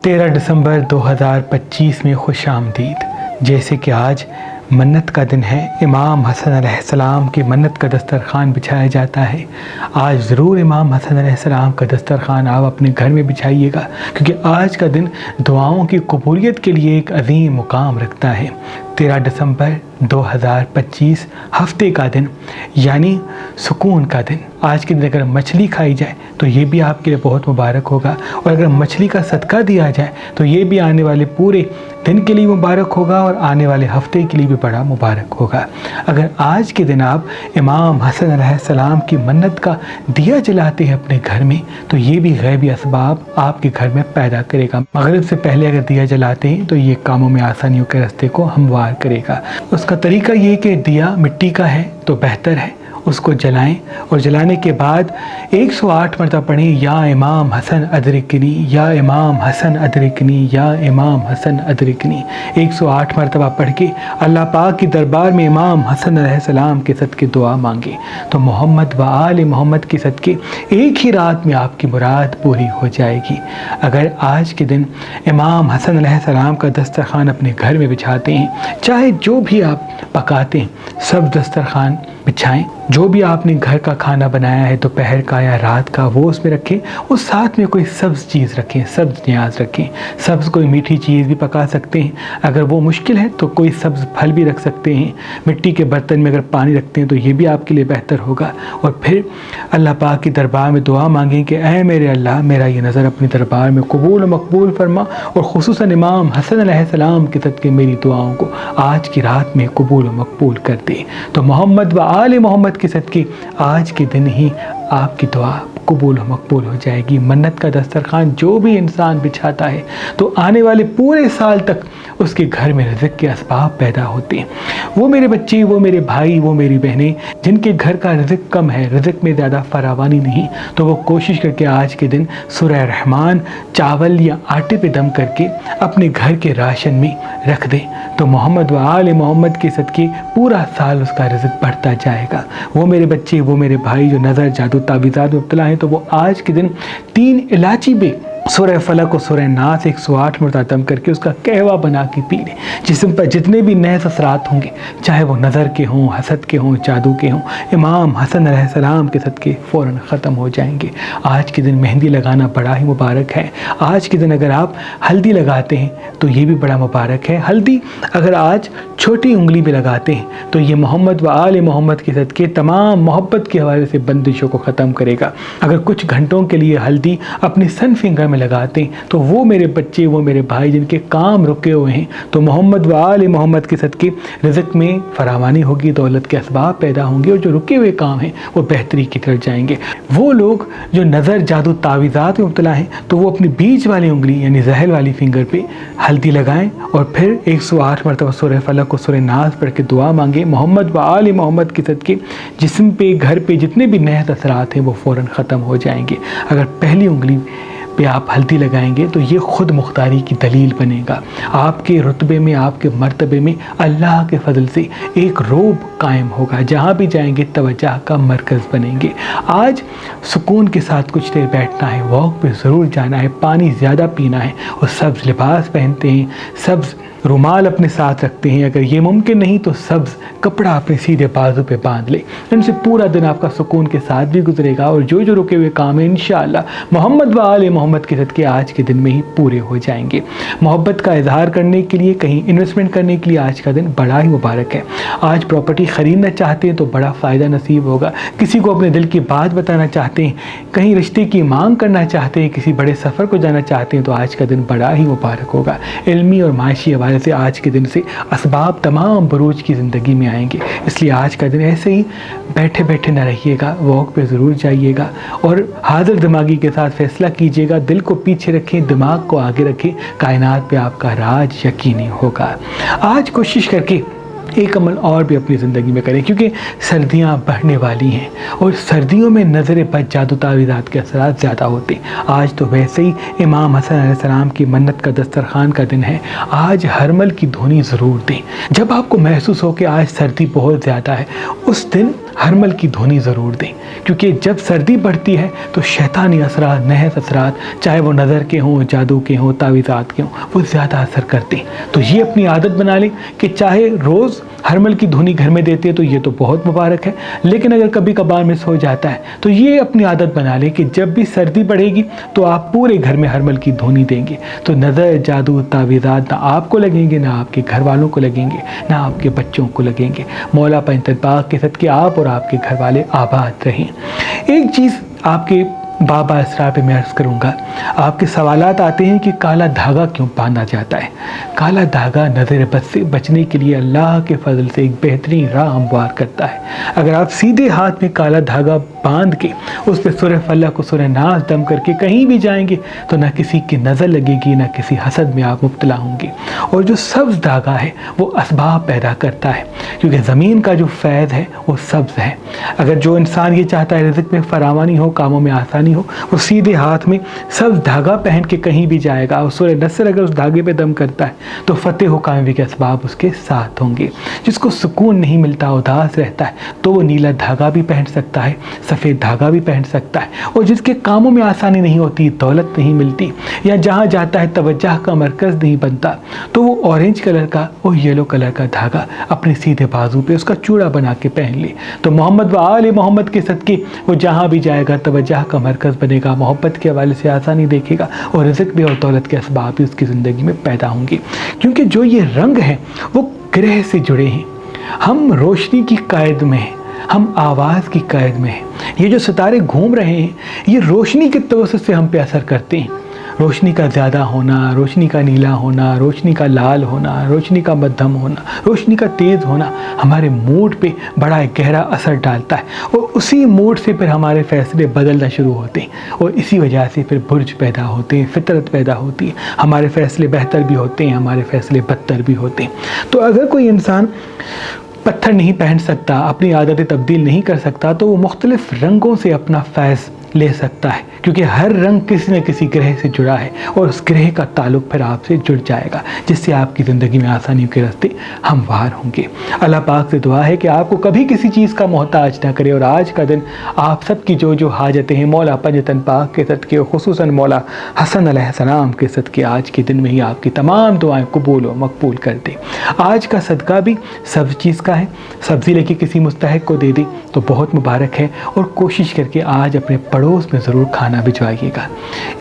13 دسمبر 2025 میں خوش آمدید۔ جیسے کہ آج منت کا دن ہے، امام حسن علیہ السلام کی منت کا دسترخوان بچھایا جاتا ہے۔ آج ضرور امام حسن علیہ السلام کا دسترخوان آپ اپنے گھر میں بچھائیے گا، کیونکہ آج کا دن دعاؤں کی قبولیت کے لیے ایک عظیم مقام رکھتا ہے۔ 13 دسمبر 2025 ہفتے کا دن یعنی سکون کا دن۔ آج کے دن اگر مچھلی کھائی جائے تو یہ بھی آپ کے لیے بہت مبارک ہوگا، اور اگر مچھلی کا صدقہ دیا جائے تو یہ بھی آنے والے پورے دن کے لیے مبارک ہوگا اور آنے والے ہفتے کے لیے بھی بڑا مبارک ہوگا۔ اگر آج کے دن آپ امام حسن علیہ السلام کی منت کا دیا جلاتے ہیں اپنے گھر میں تو یہ بھی غیبی اسباب آپ کے گھر میں پیدا کرے گا۔ مغرب سے پہلے اگر دیا جلاتے ہیں تو یہ کاموں میں آسانیوں کے راستے کو ہموار کرے گا۔ اس کا طریقہ یہ کہ دیا مٹی کا ہے تو بہتر ہے، اس کو جلائیں اور جلانے کے بعد 108 مرتبہ پڑھیں، یا امام حسن ادرکنی، یا امام حسن ادرکنی، یا امام حسن ادرکنی۔ 108 مرتبہ پڑھ کے اللہ پاک کی دربار میں امام حسن علیہ السلام کے صدقے دعا مانگے تو محمد و آل محمد کے صدقے ایک ہی رات میں آپ کی مراد پوری ہو جائے گی۔ اگر آج کے دن امام حسن علیہ السلام کا دسترخوان اپنے گھر میں بچھاتے ہیں، چاہے جو بھی آپ پکاتے ہیں سب دسترخوان بچھائیں، جو بھی آپ نے گھر کا کھانا بنایا ہے دوپہر کا یا رات کا وہ اس میں رکھیں، اس ساتھ میں کوئی سبز چیز رکھیں، سبز نیاز رکھیں۔ سبز کوئی میٹھی چیز بھی پکا سکتے ہیں، اگر وہ مشکل ہے تو کوئی سبز پھل بھی رکھ سکتے ہیں۔ مٹی کے برتن میں اگر پانی رکھتے ہیں تو یہ بھی آپ کے لیے بہتر ہوگا، اور پھر اللہ پاک کی دربار میں دعا مانگیں کہ اے میرے اللہ، میرا یہ نظر اپنی دربار میں قبول و مقبول فرما، اور خصوصاً امام حسن علیہ السلام کے صدقے میری دعاؤں کو آج کی رات میں قبول و مقبول کر دے۔ تو محمد و آل محمد کے صدقے آج کے دن ہی آپ کی دعا قبول و مقبول ہو جائے گی۔ منت کا دسترخوان جو بھی انسان بچھاتا ہے تو آنے والے پورے سال تک اس کے گھر میں رزق کے اسباب پیدا ہوتے ہیں۔ وہ میرے بچے، وہ میرے بھائی، وہ میری بہنیں جن کے گھر کا رزق کم ہے، رزق میں زیادہ فراوانی نہیں، تو وہ کوشش کر کے آج کے دن سورہ رحمان چاول یا آٹے پہ دم کر کے اپنے گھر کے راشن میں رکھ دیں تو محمد و آل محمد کے صدقے پورا سال اس کا رزق بڑھتا جائے گا۔ وہ میرے بچے، وہ میرے بھائی جو نظر، جادو، تعویذات میں مبتلا ہیں تو وہ آج کے دن 3 الائچی بے سورہ فلق و سورہ ناس 108 مرتبہ دم کر کے اس کا قہوہ بنا کے پی لیں۔ جسم پر جتنے بھی نحس اثرات ہوں گے، چاہے وہ نظر کے ہوں، حسد کے ہوں، جادو کے ہوں، امام حسن علیہ السلام کے صدقے فوراً ختم ہو جائیں گے۔ آج کے دن مہندی لگانا بڑا ہی مبارک ہے۔ آج کے دن اگر آپ ہلدی لگاتے ہیں تو یہ بھی بڑا مبارک ہے۔ ہلدی اگر آج چھوٹی انگلی پہ لگاتے ہیں تو یہ محمد و آل محمد کے صدقے تمام محبت کے حوالے سے بندشوں کو ختم کرے گا۔ اگر کچھ گھنٹوں کے لیے ہلدی اپنی سن فنگر میں لگاتے ہیں تو وہ میرے بچے، وہ میرے بھائی جن کے کام رکے ہوئے ہیں تو محمد و آل محمد کے صدقے رزق میں فراوانی ہوگی، دولت کے اسباب پیدا ہوں گے، اور جو رکے ہوئے کام ہیں وہ بہتری کی طرف جائیں گے۔ وہ لوگ جو نظر، جادو، تعویذات میں مبتلا ہیں تو وہ اپنی بیچ والی انگلی یعنی زحل والی فنگر پہ ہلدی لگائیں اور پھر 108 مرتبہ سورہ فلق و سورہ ناس پڑھ کے دعا مانگیں، محمد و آل محمد کے صدقے جسم پہ، گھر پہ جتنے بھی نحس اثرات ہیں وہ فوراً ختم ہو جائیں گے۔ اگر پہلی انگلی پہ آپ ہلدی لگائیں گے تو یہ خود مختاری کی دلیل بنے گا۔ آپ کے رتبے میں، آپ کے مرتبے میں اللہ کے فضل سے ایک روب قائم ہوگا، جہاں بھی جائیں گے توجہ کا مرکز بنیں گے۔ آج سکون کے ساتھ کچھ دیر بیٹھنا ہے، واک پہ ضرور جانا ہے، پانی زیادہ پینا ہے، اور سبز لباس پہنتے ہیں، سبز رومال اپنے ساتھ رکھتے ہیں، اگر یہ ممکن نہیں تو سبز کپڑا اپنے سیدھے بازو پہ باندھ لے۔ ان سے پورا دن آپ کا سکون کے ساتھ بھی گزرے گا، اور جو جو رکے ہوئے کام ہیں انشاءاللہ محمد و آل محمد کے صدقے آج کے دن میں ہی پورے ہو جائیں گے۔ محبت کا اظہار کرنے کے لیے، کہیں انویسٹمنٹ کرنے کے لیے آج کا دن بڑا ہی مبارک ہے۔ آج پراپرٹی خریدنا چاہتے ہیں تو بڑا فائدہ نصیب ہوگا، کسی کو اپنے دل کی بات بتانا چاہتے ہیں، کہیں رشتے کی مانگ کرنا چاہتے ہیں، کسی بڑے سفر کو جانا چاہتے ہیں تو آج کا دن بڑا ہی مبارک ہوگا۔ علمی اور معاشی حوالے سے آج کے دن سے اسباب تمام بروج کی زندگی میں آئیں گے، اس لیے آج کا دن ایسے ہی بیٹھے بیٹھے نہ رہیے گا، واک پہ ضرور جائیے گا، اور حاضر دماغی کے ساتھ فیصلہ کیجیے گا، دل کو پیچھے رکھیں، دماغ کو آگے رکھیں، کائنات پہ آپ کا راج یقینی ہوگا۔ آج کوشش کر کے ایک عمل اور بھی اپنی زندگی میں کریں، کیونکہ سردیاں بڑھنے والی ہیں اور سردیوں میں نظر بد، جادو، تعویذات کے اثرات زیادہ ہوتے ہیں۔ آج تو ویسے ہی امام حسن علیہ السلام کی منت کا دسترخوان کا دن ہے، آج ہرمل کی دھونی ضرور دیں۔ جب آپ کو محسوس ہو کہ آج سردی بہت زیادہ ہے، اس دن ہرمل کی دھونی ضرور دیں، کیونکہ جب سردی بڑھتی ہے تو شیطانی اثرات، نحس اثرات، چاہے وہ نظر کے ہوں، جادو کے ہوں، تعویذات کے ہوں، وہ زیادہ اثر کرتے ہیں۔ تو یہ اپنی عادت بنا لیں کہ چاہے روز ہرمل کی دھونی گھر میں دیتے ہیں تو یہ تو بہت مبارک ہے، لیکن اگر کبھی کبھار مس ہو جاتا ہے تو یہ اپنی عادت بنا لیں کہ جب بھی سردی بڑھے گی تو آپ پورے گھر میں ہرمل کی دھونی دیں گے، تو نظر، جادو، تعویذات نہ آپ کو لگیں گے، نہ آپ کے گھر والوں کو لگیں گے، نہ آپ کے بچوں کو لگیں گے۔ مولا پنجتن پاک کے صدقے آپ اور آپ کے گھر والے آباد رہیں۔ ایک چیز آپ کے بابا اسرار پہ میں عرض کروں گا، آپ کے سوالات آتے ہیں کہ کالا دھاگا کیوں باندھا جاتا ہے؟ کالا دھاگا نظر بد سے بچنے کے لیے اللہ کے فضل سے ایک بہترین راہ ہموار کرتا ہے۔ اگر آپ سیدھے ہاتھ میں کالا دھاگا باندھ کے اس پہ سورہ فلق و سورہ ناس دم کر کے کہیں بھی جائیں گے تو نہ کسی کی نظر لگے گی، نہ کسی حسد میں آپ مبتلا ہوں گے۔ اور جو سبز دھاگا ہے وہ اسباب پیدا کرتا ہے، کیونکہ زمین کا جو فیض ہے وہ سبز ہے۔ اگر جو انسان یہ چاہتا ہے رزق میں فراوانی ہو، کاموں میں آسانی ہو، وہ سیدھے ہاتھ میں سبز دھاگا پہن کے کہیں بھی جائے گا اور سورہ نصر اگر اس دھاگے پہ دم کرتا ہے تو فتح و کامیابی کے اسباب اس کے ساتھ ہوں گے۔ جس کو سکون نہیں ملتا، اداس رہتا ہے، تو وہ نیلا دھاگا بھی پہن سکتا ہے، سفید دھاگا بھی پہن سکتا ہے۔ اور جس کے کاموں میں آسانی نہیں ہوتی، دولت نہیں ملتی، یا جہاں جاتا ہے توجہ کا مرکز نہیں بنتا، تو وہ اورنج کلر کا اور یلو کلر کا دھاگا اپنے سیدھے بازو پہ اس کا چوڑا بنا کے پہن لے، تو محمد و آل محمد کے صدقے وہ جہاں بھی جائے گا توجہ کا مرکز بنے گا، محبت کے حوالے سے آسانی دیکھے گا، اور رزق بھی اور دولت کے اسباب بھی اس کی زندگی میں پیدا ہوں گے۔ کیونکہ جو یہ رنگ ہیں وہ گرہ سے جڑے ہیں۔ ہم روشنی کی قید میں ہیں، ہم آواز کی قید میں ہیں۔ یہ جو ستارے گھوم رہے ہیں یہ روشنی کے توسط سے ہم پہ اثر کرتے ہیں۔ روشنی کا زیادہ ہونا، روشنی کا نیلا ہونا، روشنی کا لال ہونا، روشنی کا مدھم ہونا، روشنی کا تیز ہونا ہمارے موڈ پہ بڑا گہرا اثر ڈالتا ہے، اور اسی موڈ سے پھر ہمارے فیصلے بدلنا شروع ہوتے ہیں، اور اسی وجہ سے پھر برج پیدا ہوتے ہیں، فطرت پیدا ہوتی ہے، ہمارے فیصلے بہتر بھی ہوتے ہیں، ہمارے فیصلے بدتر بھی ہوتے ہیں۔ تو اگر کوئی انسان پتھر نہیں پہن سکتا، اپنی عادتیں تبدیل نہیں کر سکتا، تو وہ مختلف رنگوں سے اپنا فیض لے سکتا ہے، کیونکہ ہر رنگ کسی نہ کسی گرہ سے جڑا ہے، اور اس گرہ کا تعلق پھر آپ سے جڑ جائے گا، جس سے آپ کی زندگی میں آسانیوں کے راستے ہموار ہوں گے۔ اللہ پاک سے دعا ہے کہ آپ کو کبھی کسی چیز کا محتاج نہ کرے، اور آج کا دن آپ سب کی جو حاجتیں ہیں مولا پنجتن پاک کے صدقے، خصوصاً مولا حسن علیہ السلام کے صدقے، آج کے دن میں ہی آپ کی تمام دعائیں قبول و مقبول کر دے۔ آج کا صدقہ بھی سبز چیز کا ہے، سبزی لے کے کسی مستحق کو دے دیں تو بہت مبارک ہے، اور کوشش کر کے آج اپنے پڑوس میں ضرور کھانا بھجوائیے گا۔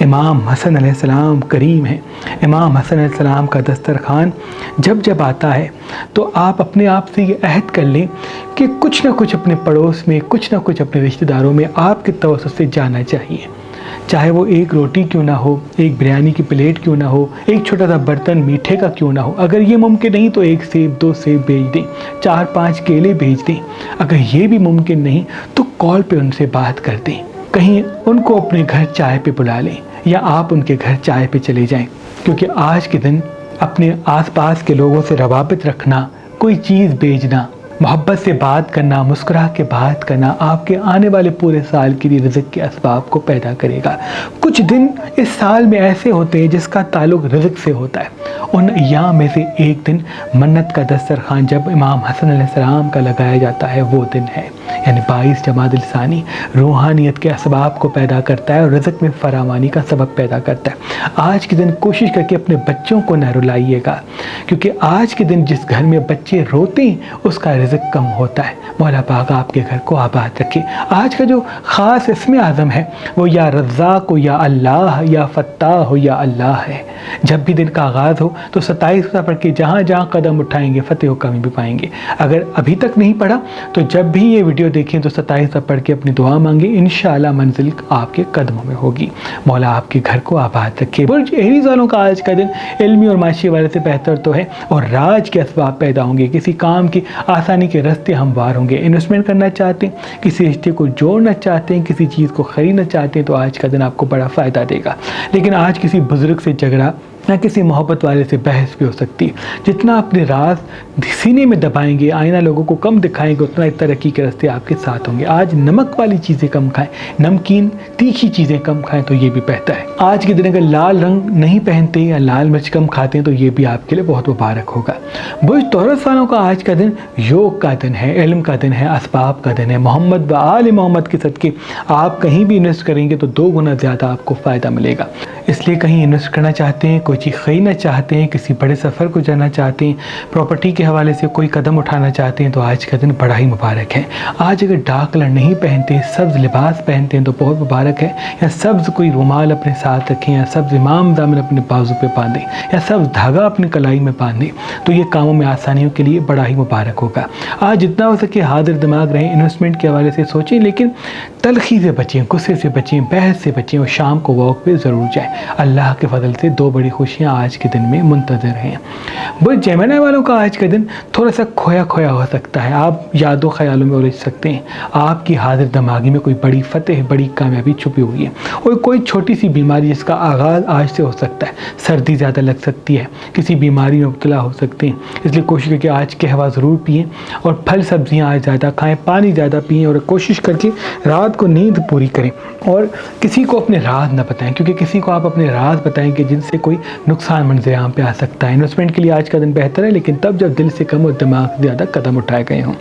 امام حسن علیہ السلام کریم ہیں، امام حسن علیہ السلام کا دسترخوان جب آتا ہے تو آپ اپنے آپ سے یہ عہد کر لیں کہ کچھ نہ کچھ اپنے پڑوس میں، کچھ نہ کچھ اپنے رشتہ داروں میں آپ کے توسط سے جانا چاہیے، چاہے وہ ایک روٹی کیوں نہ ہو، ایک بریانی کی پلیٹ کیوں نہ ہو، ایک چھوٹا سا برتن میٹھے کا کیوں نہ ہو۔ اگر یہ ممکن نہیں تو 1 سیب 2 سیب بھیج دیں، 4-5 کیلے بھیج دیں۔ اگر یہ بھی ممکن نہیں تو کال پہ ان سے بات کر دیں، کہیں ان کو اپنے گھر چائے پہ بلا لیں، یا آپ ان کے گھر چائے پہ چلے جائیں، کیونکہ آج کے دن اپنے آس پاس کے لوگوں سے روابط رکھنا، کوئی چیز بھیجنا، محبت سے بات کرنا، مسکرا کے بات کرنا آپ کے آنے والے پورے سال کے لیے رزق کے اسباب کو پیدا کرے گا۔ کچھ دن اس سال میں ایسے ہوتے ہیں جس کا تعلق رزق سے ہوتا ہے، ان ایام میں سے ایک دن منت کا دسترخوان جب امام حسن علیہ السلام کا لگایا جاتا ہے وہ دن ہے، یعنی 22 جمادی الثانی روحانیت کے اسباب کو پیدا کرتا ہے اور رزق میں فراوانی کا سبب پیدا کرتا ہے۔ آج کے دن کوشش کر کے اپنے بچوں کو نہ رلائیے گا، کیونکہ آج کے دن جس گھر میں بچے روتے ہیں اس کا رزق کم ہوتا ہے۔ مولا پاک آپ کے گھر کو آباد رکھے۔ آج کا جو خاص اسم اعظم ہے وہ یا رزاق ہو، یا اللہ، یا فتاح ہو، یا اللہ ہے۔ جب بھی دن کا آغاز ہو تو 27 پڑھ کے جہاں جہاں قدم اٹھائیں گے فتح و کامیابی پائیں گے۔ اگر ابھی تک نہیں پڑھا تو جب بھی یہ ویڈیو دیکھیں تو 27 پڑھ کے اپنی دعا مانگیں، انشاءاللہ منزل آپ کے قدموں میں ہوگی۔ مولا آپ کے گھر کو آباد رکھے۔ برج ایریز والوں کا آج کا دن علمی اور معاشی والے سے بہتر تو ہے، اور راج کے اسباب پیدا ہوں گے، کسی کام کی آسانی کے راستے ہموار ہوں گے۔ انویسٹمنٹ کرنا چاہتے ہیں، کسی رشتے کو جوڑنا چاہتے ہیں، کسی چیز کو خریدنا چاہتے ہیں تو آج کا دن آپ کو بڑا فائدہ دے گا۔ لیکن آج کسی بزرگ سے جھگڑا نہ کسی محبت والے سے بحث بھی ہو سکتی ہے۔ جتنا اپنے راز سینے میں دبائیں گے، آئینہ لوگوں کو کم دکھائیں گے، اتنا ترقی کے راستے آپ کے ساتھ ہوں گے۔ آج نمک والی چیزیں کم کھائیں، نمکین تیکھی چیزیں کم کھائیں تو یہ بھی بہتر ہے۔ آج کے دن اگر لال رنگ نہیں پہنتے یا لال مرچ کم کھاتے ہیں تو یہ بھی آپ کے لیے بہت مبارک ہوگا۔ برج توراس والوں کا آج کا دن یوگ کا دن ہے، علم کا دن ہے، اسباب کا دن ہے۔ محمد و آل محمد کے صدقے آپ کہیں بھی انویسٹ کریں گے تو 2 گنا زیادہ آپ کو فائدہ ملے گا۔ اس لیے کہیں انویسٹ کرنا چاہتے ہیں، کوئی چیز خریدنا چاہتے ہیں، کسی بڑے سفر کو جانا چاہتے ہیں، پراپرٹی کے حوالے سے کوئی قدم اٹھانا چاہتے ہیں تو آج کا دن بڑا ہی مبارک ہے۔ آج اگر ڈارک کلر نہیں پہنتے، سبز لباس پہنتے ہیں تو بہت مبارک ہے، یا سبز کوئی رومال اپنے ساتھ رکھیں، یا سبز امام دامن اپنے بازو پہ باندھیں، یا سبز دھاگا اپنی کلائی میں باندھیں تو یہ کاموں میں آسانیوں کے لیے بڑا ہی مبارک ہوگا۔ آج جتنا ہو سکے حاضر دماغ رہیں، انویسٹمنٹ کے حوالے سے سوچیں، لیکن تلخی سے بچیں، غصے سے بچیں، بحث سے بچیں، اور شام کو واک پہ ضرور جائیں۔ اللہ کے فضل سے 2 بڑی خوشیاں آج کے دن میں منتظر ہیں۔ برج جیمنی والوں کا آج کا دن تھوڑا سا کھویا کھویا ہو سکتا ہے، آپ یادوں خیالوں میں الجھ سکتے ہیں، آپ کی حاضر دماغی میں کوئی بڑی فتح، بڑی کامیابی چھپی ہوئی ہے، اور کوئی چھوٹی سی بیماری جس کا آغاز آج سے ہو سکتا ہے، سردی زیادہ لگ سکتی ہے، کسی بیماری میں مبتلا ہو سکتے ہیں، اس لیے کوشش کریں کہ آج قہوہ ضرور پئیں، اور پھل سبزیاں آج زیادہ کھائیں، پانی زیادہ پئیں، اور کوشش کر کے رات کو نیند پوری کریں، اور کسی کو اپنے راز نہ بتائیں، کیونکہ کسی کو آپ اپنے راز بتائیں گے جن سے کوئی نقصان منظر عام پہ آ سکتا ہے۔ انویسٹمنٹ کے لیے آج کا دن بہتر ہے، لیکن تب جب دل سے کم اور دماغ سے زیادہ قدم اٹھائے گئے ہوں۔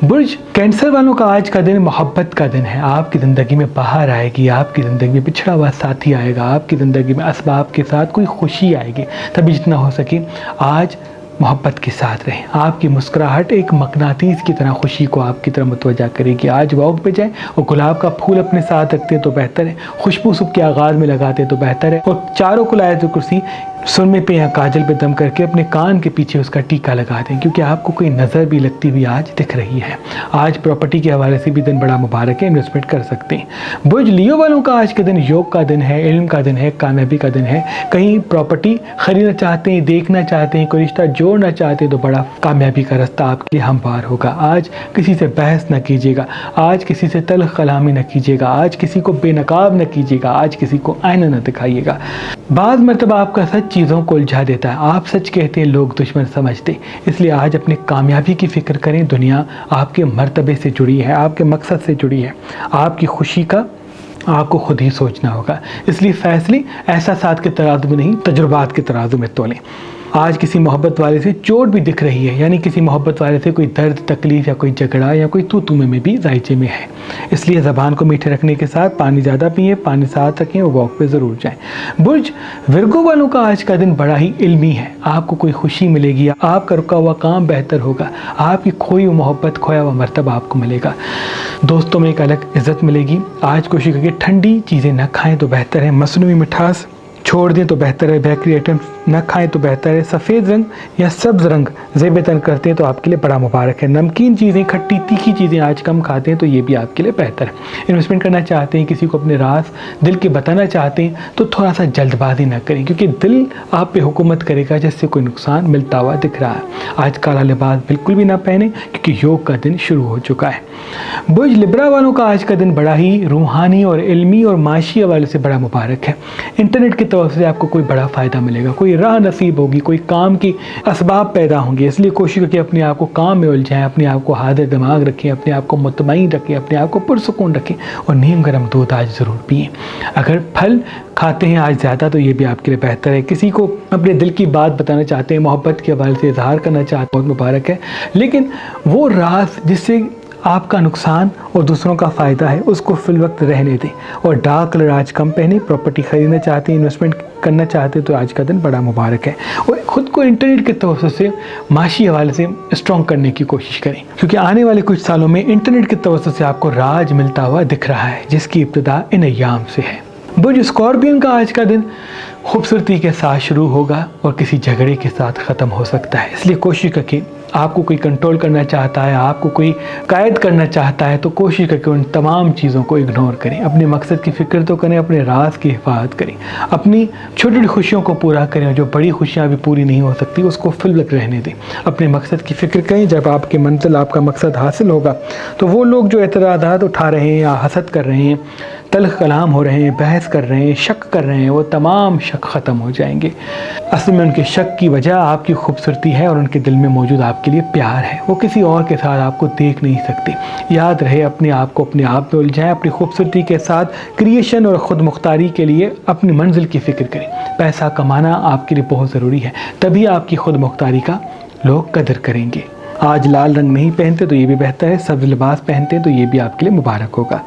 برج کینسر والوں کا آج کا دن محبت کا دن ہے، آپ کی زندگی میں باہر آئے گی، آپ کی زندگی میں بچھڑا ہوا ساتھی آئے گا، آپ کی زندگی میں اسباب کے ساتھ کوئی خوشی آئے گی، تبھی جتنا ہو سکے آج محبت کے ساتھ رہیں۔ آپ کی مسکراہٹ ایک مقناطیس کی طرح خوشی کو آپ کی طرف متوجہ کرے گی۔ آج واک پہ جائیں اور گلاب کا پھول اپنے ساتھ رکھتے ہیں تو بہتر ہے، خوشبو صبح کے آغاز میں لگاتے ہیں تو بہتر ہے، اور چاروں کو آیت کرسی سرمے پہ یا کاجل پہ دم کر کے اپنے کان کے پیچھے اس کا ٹیکا لگا دیں، کیونکہ آپ کو کوئی نظر بھی لگتی ہوئی آج دکھ رہی ہے۔ آج پراپرٹی کے حوالے سے بھی دن بڑا مبارک ہے، انویسٹمنٹ کر سکتے ہیں۔ برج لیو والوں کا آج کا دن یوگ کا دن ہے، علم کا دن ہے، کامیابی کا دن ہے۔ کہیں پراپرٹی خریدنا چاہتے ہیں، دیکھنا چاہتے ہیں، کوئی رشتہ جوڑنا چاہتے ہیں تو بڑا کامیابی کا راستہ آپ کے لیے ہموار ہوگا۔ آج کسی سے بحث نہ کیجیے گا، آج کسی سے تلخ کلامی نہ کیجیے گا، آج کسی کو بے نقاب نہ کیجیے گا، آج کسی کو آئینہ نہ دکھائیے گا۔ بعض مرتبہ آپ کا سچ چیزوں کو الجھا دیتا ہے، آپ سچ کہتے ہیں لوگ دشمن سمجھتے، اس لیے آج اپنی کامیابی کی فکر کریں۔ دنیا آپ کے مرتبے سے جڑی ہے، آپ کے مقصد سے جڑی ہے، آپ کی خوشی کا آپ کو خود ہی سوچنا ہوگا، اس لیے فیصلے احساسات کے ترازو میں نہیں، تجربات کے ترازو میں تولیں۔ آج کسی محبت والے سے چوٹ بھی دکھ رہی ہے، یعنی کسی محبت والے سے کوئی درد، تکلیف یا کوئی جھگڑا یا کوئی تو میں بھی ذائچے میں ہے، اس لیے زبان کو میٹھے رکھنے کے ساتھ پانی زیادہ پئیں، پانی ساتھ رکھیں اور واک پہ ضرور جائیں۔ برج ورگو والوں کا آج کا دن بڑا ہی علمی ہے، آپ کو کوئی خوشی ملے گی، آپ کا رکا ہوا کام بہتر ہوگا، آپ کی کھوئی ہوئی محبت، کھویا ہوا مرتبہ آپ کو ملے گا، دوستوں میں ایک الگ عزت ملے گی۔ آج کوشش کریں کہ ٹھنڈی چیزیں نہ کھائیں تو بہتر ہے، مصنوعی مٹھاس چھوڑ دیں تو بہتر ہے، بیکری آئٹمس نہ کھائیں تو بہتر ہے، سفید رنگ یا سبز رنگ زیب تن کرتے ہیں تو آپ کے لیے بڑا مبارک ہے، نمکین چیزیں، کھٹی تیکھی چیزیں آج کم کھاتے ہیں تو یہ بھی آپ کے لیے بہتر ہے۔ انویسٹمنٹ کرنا چاہتے ہیں، کسی کو اپنے راز دل کے بتانا چاہتے ہیں تو تھوڑا سا جلد بازی نہ کریں، کیونکہ دل آپ پہ حکومت کرے گا جس سے کوئی نقصان ملتا ہوا دکھ رہا ہے۔ آج کالا لباس بالکل بھی نہ پہنیں کیونکہ یوگ کا دن شروع ہو چکا ہے۔ برج لبرا والوں کا آج کا دن بڑا ہی روحانی اور علمی اور معاشی حوالے سے بڑا مبارک ہے۔ انٹرنیٹ کی طرف سے آپ کو کوئی بڑا فائدہ ملے گا، کوئی راہ نصیب ہوگی، کوئی کام کی اسباب پیدا ہوں گے، اس لیے کوشش کریں کہ اپنے آپ کو کام میں الجھائیں، اپنے آپ کو حاضر دماغ رکھیں، اپنے آپ کو مطمئن رکھیں، اپنے آپ کو پرسکون رکھیں، اور نیم گرم دودھ آج ضرور پئیں۔ اگر پھل کھاتے ہیں آج زیادہ تو یہ بھی آپ کے لیے بہتر ہے۔ کسی کو اپنے دل کی بات بتانا چاہتے ہیں، محبت کے حوالے سے اظہار کرنا چاہتے ہیں، بہت مبارک ہے، لیکن وہ راز جس سے آپ کا نقصان اور دوسروں کا فائدہ ہے اس کو فی الوقت رہنے دیں، اور ڈارک کلر آج کم پہنیں۔ پراپرٹی خریدنا چاہتے ہیں، انویسٹمنٹ کرنا چاہتے ہیں تو آج کا دن بڑا مبارک ہے، اور خود کو انٹرنیٹ کے توسط سے معاشی حوالے سے اسٹرانگ کرنے کی کوشش کریں، کیونکہ آنے والے کچھ سالوں میں انٹرنیٹ کے توسط سے آپ کو راج ملتا ہوا دکھ رہا ہے جس کی ابتدا ان ایام سے ہے۔ برج اسکارپین کا آج کا دن خوبصورتی کے ساتھ شروع ہوگا اور کسی جھگڑے کے ساتھ ختم ہو سکتا ہے، اس لیے کوشش کریں، آپ کو کوئی کنٹرول کرنا چاہتا ہے، آپ کو کوئی قائد کرنا چاہتا ہے تو کوشش کریں کہ ان تمام چیزوں کو اگنور کریں، اپنے مقصد کی فکر تو کریں، اپنے راز کی حفاظت کریں، اپنی چھوٹی چھوٹی خوشیوں کو پورا کریں، اور جو بڑی خوشیاں بھی پوری نہیں ہو سکتی اس کو فی الوقت رہنے دیں، اپنے مقصد کی فکر کریں۔ جب آپ کے منزل، آپ کا مقصد حاصل ہوگا تو وہ لوگ جو اعتراضات اٹھا رہے ہیں یا حسد کر رہے ہیں، تلخ کلام ہو رہے ہیں، بحث کر رہے ہیں، شک کر رہے ہیں، وہ تمام شک ختم ہو جائیں گے۔ اصل میں ان کے شک کی وجہ آپ کی خوبصورتی ہے اور ان کے دل میں موجود آپ کے لیے پیار ہے۔ وہ کسی اور کے ساتھ آپ کو دیکھ نہیں سکتے۔ یاد رہے، اپنے آپ کو اپنے آپ میں الجھائیں، اپنی خوبصورتی کے ساتھ کریشن اور خود مختاری کے لیے اپنی منزل کی فکر کریں۔ پیسہ کمانا آپ کے لیے بہت ضروری ہے، تبھی آپ کی خود مختاری کا لوگ قدر کریں گے۔ آج لال رنگ نہیں پہنتے تو یہ بھی بہتر ہے، سبز لباس پہنتے تو یہ بھی آپ کے لیے مبارک ہوگا۔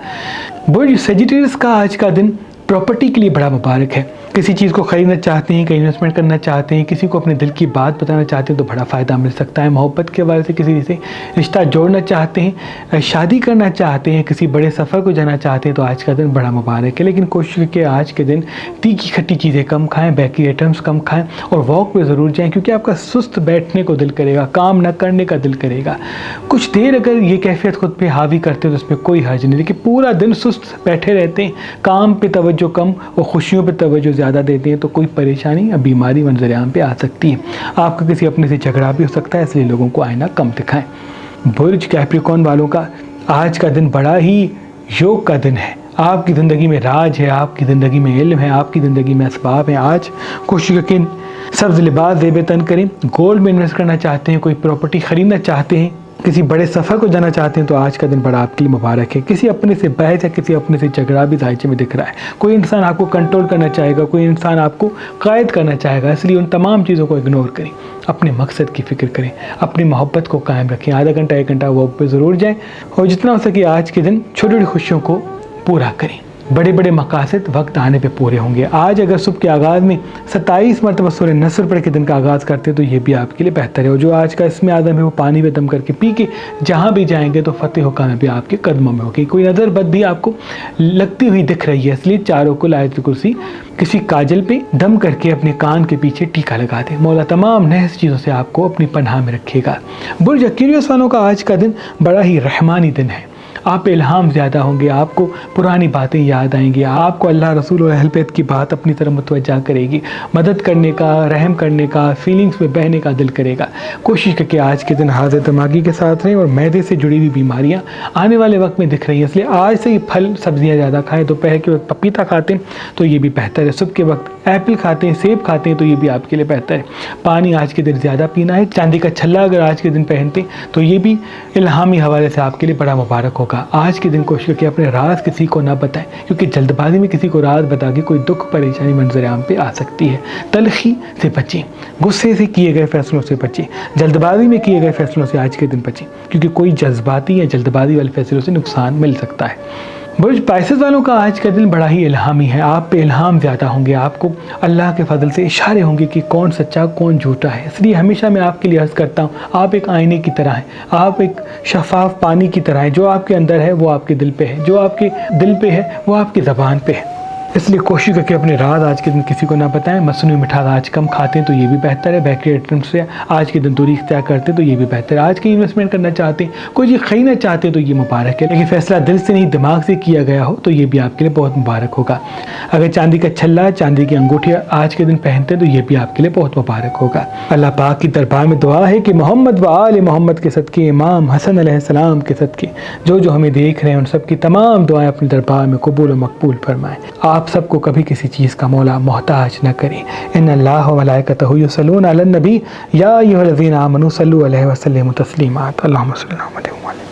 برج سیجیٹیریس کا آج کا دن پراپرٹی کے لیے بڑا مبارک ہے۔ کسی چیز کو خریدنا چاہتے ہیں، کہیں انویسٹمنٹ کرنا چاہتے ہیں، کسی کو اپنے دل کی بات بتانا چاہتے ہیں تو بڑا فائدہ مل سکتا ہے۔ محبت کے حوالے سے کسی سے رشتہ جوڑنا چاہتے ہیں، شادی کرنا چاہتے ہیں، کسی بڑے سفر کو جانا چاہتے ہیں تو آج کا دن بڑا مبارک ہے۔ لیکن کوشش کہ آج کے دن تیکھی کھٹی چیزیں کم کھائیں، بیکری آئٹمس کم کھائیں اور واک پہ ضرور جائیں، کیونکہ آپ کا سست بیٹھنے کو دل کرے گا، کام نہ کرنے کا دل کرے گا۔ کچھ دیر اگر یہ کیفیت خود پہ حاوی کرتے تو اس میں کوئی حرج نہیں، لیکن پورا دن سست بیٹھے رہتے ہیں، کام پہ توجہ کم اور خوشیوں پہ توجہ زیادہ دیتے ہیں تو کوئی پریشانی یا بیماری منظر عام پہ آ سکتی ہے۔ آپ کا کسی اپنے سے جھگڑا بھی ہو سکتا ہے، اس لیے لوگوں کو آئینہ کم دکھائیں۔ برج کیپریکارن والوں کا آج کا دن بڑا ہی یوگ کا دن ہے۔ آپ کی زندگی میں راج ہے، آپ کی زندگی میں علم ہے، آپ کی زندگی میں اسباب ہیں۔ آج کوشش کریں سبز لباس زیب تن کریں۔ گولڈ میں انویسٹ کرنا چاہتے ہیں، کوئی پراپرٹی خریدنا چاہتے ہیں، کسی بڑے سفر کو جانا چاہتے ہیں تو آج کا دن بڑا آپ کے لیے مبارک ہے۔ کسی اپنے سے بحث یا کسی اپنے سے جھگڑا بھی ذائچے میں دکھ رہا ہے۔ کوئی انسان آپ کو کنٹرول کرنا چاہے گا، کوئی انسان آپ کو قائد کرنا چاہے گا، اس لیے ان تمام چیزوں کو اگنور کریں، اپنے مقصد کی فکر کریں، اپنی محبت کو قائم رکھیں۔ آدھا گھنٹہ 1 گھنٹہ واک پہ ضرور جائیں اور جتنا ہو سکے آج کے دن چھوٹی چھوٹی خوشیوں کو پورا کریں۔ بڑے بڑے مقاصد وقت آنے پہ پورے ہوں گے۔ آج اگر صبح کے آغاز میں 27 مرتبہ سورہ نصر پڑھ کے دن کا آغاز کرتے تو یہ بھی آپ کے لیے بہتر ہے، اور جو آج کا اسم اعظم ہے وہ پانی میں دم کر کے پی کے جہاں بھی جائیں گے تو فتح و کامیابی آپ کے قدموں میں ہوگی۔ کوئی نظر بد بھی آپ کو لگتی ہوئی دکھ رہی ہے، اس لیے چاروں کو آیت کرسی کسی کاجل پہ دم کر کے اپنے کان کے پیچھے ٹیکا لگا دیں۔ مولا تمام نحس چیزوں سے آپ کو اپنی پناہ میں رکھے گا۔ برج ایکویریس والوں کا آج کا دن بڑا ہی رحمانی دن ہے۔ آپ پہ الہام زیادہ ہوں گے، آپ کو پرانی باتیں یاد آئیں گی، آپ کو اللہ رسول اور اہل بیت کی بات اپنی طرف متوجہ کرے گی، مدد کرنے کا، رحم کرنے کا، فیلنگز میں بہنے کا دل کرے گا۔ کوشش کر کے آج کے دن حاضر دماغی کے ساتھ رہیں، اور معدے سے جڑی ہوئی بیماریاں آنے والے وقت میں دکھ رہی ہیں، اس لیے آج سے ہی پھل سبزیاں زیادہ کھائیں۔ دوپہر کے وقت پپیتا کھاتے ہیں تو یہ بھی بہتر ہے، صبح کے وقت ایپل کھاتے ہیں، سیب کھاتے ہیں تو یہ بھی آپ کے لیے بہتر ہے۔ پانی آج کے دن زیادہ پینا ہے۔ چاندی کا چھلا اگر آج کے دن پہنتے ہیں تو یہ بھی الہامی حوالے سے آپ کے لیے بڑا مبارک ہوگا۔ آج کے دن کوشش کہ اپنے راز کسی کو نہ بتائیں، کیونکہ جلد بازی میں کسی کو راز بتا کے کوئی دکھ پریشانی منظر عام پہ آ سکتی ہے۔ تلخی سے بچیں، غصے سے کیے گئے فیصلوں سے بچیں، جلد بازی میں کیے گئے فیصلوں سے آج کے دن بچیں، کیونکہ کوئی جذباتی یا جلد بازی والے فیصلوں سے نقصان مل سکتا ہے۔ برج پائسز والوں کا آج کا دن بڑا ہی الہامی ہے۔ آپ پہ الہام زیادہ ہوں گے، آپ کو اللہ کے فضل سے اشارے ہوں گے کہ کون سچا کون جھوٹا ہے، اس لیے ہمیشہ میں آپ کے لیے عرض کرتا ہوں آپ ایک آئینے کی طرح ہیں، آپ ایک شفاف پانی کی طرح ہیں، جو آپ کے اندر ہے وہ آپ کے دل پہ ہے، جو آپ کے دل پہ ہے وہ آپ کی زبان پہ ہے۔ اس لیے کوشش کر کے اپنے راز آج کے دن کسی کو نہ بتائیں۔ مصنوعی مٹھاس آج کم کھاتے ہیں تو یہ بھی بہتر ہے، بیکری آئٹمس سے آج کے دن دوری اختیار کرتے تو یہ بھی بہتر ہے۔ آج کی انویسٹمنٹ کرنا چاہتے ہیں، کوئی چیز خریدنا چاہتے ہیں تو یہ مبارک ہے، لیکن فیصلہ دل سے نہیں دماغ سے کیا گیا ہو تو یہ بھی آپ کے لیے بہت مبارک ہوگا۔ اگر چاندی کا چھلا، چاندی کی انگوٹھیاں آج کے دن پہنتے ہیں تو یہ بھی آپ کے لیے بہت مبارک ہوگا۔ اللہ پاک کی دربار میں دعا ہے کہ محمد و آل محمد کے صدقے، امام حسن علیہ السلام کے صدقے، جو ہمیں دیکھ رہے ہیں ان سب کی تمام دعائیں اپنے دربار میں قبول و مقبول فرمائیں۔ آپ سب کو کبھی کسی چیز کا مولا محتاج نہ کریں۔ ان اللہ و ملائکتہ یصلون علی النبی یا ایھا الذین آمنوا صلوا علیہ وسلموا تسلیما۔ اللہم صل علی محمد۔